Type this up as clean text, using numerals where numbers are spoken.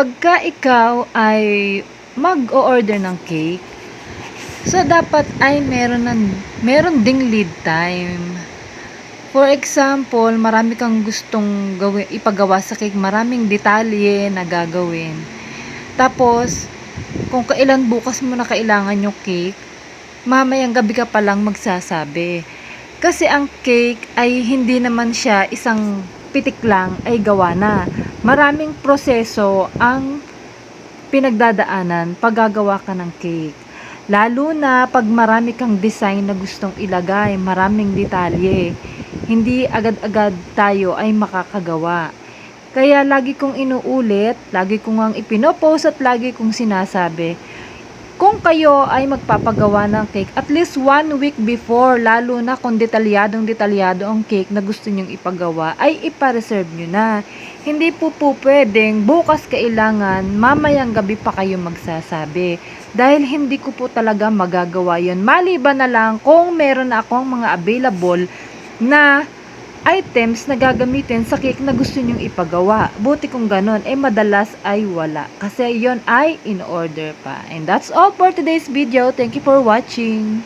Pagka ikaw ay mag-o-order ng cake, so dapat ay meron ding lead time. For example, marami kang gustong ipagawa sa cake, maraming detalye na gagawin. Tapos, kung kailan bukas mo na kailangan yung cake, mamayang gabi ka pa lang magsasabi. Kasi ang cake ay hindi naman siya isang pitik lang ay gawa na. Maraming proseso ang pinagdadaanan pag gagawa ka ng cake. Lalo na pag marami kang design na gustong ilagay, maraming detalye. Hindi agad-agad tayo ay makakagawa. Kaya lagi kong inuulit, lagi kong ang ipinopost at lagi kong sinasabi, kung kayo ay magpapagawa ng cake, at least 1 week before, lalo na kung detalyado ang cake na gusto nyong ipagawa, ay ipa-reserve nyo na. Hindi po pwedeng bukas kailangan, mamayang gabi pa kayo magsasabi. Dahil hindi ko po talaga magagawa yun. Maliban na lang kung meron na akong mga available na items na gagamitin sa cake na gusto nyong ipagawa. Buti kung ganon, madalas ay wala. Kasi yon ay in order pa. And that's all for today's video. Thank you for watching.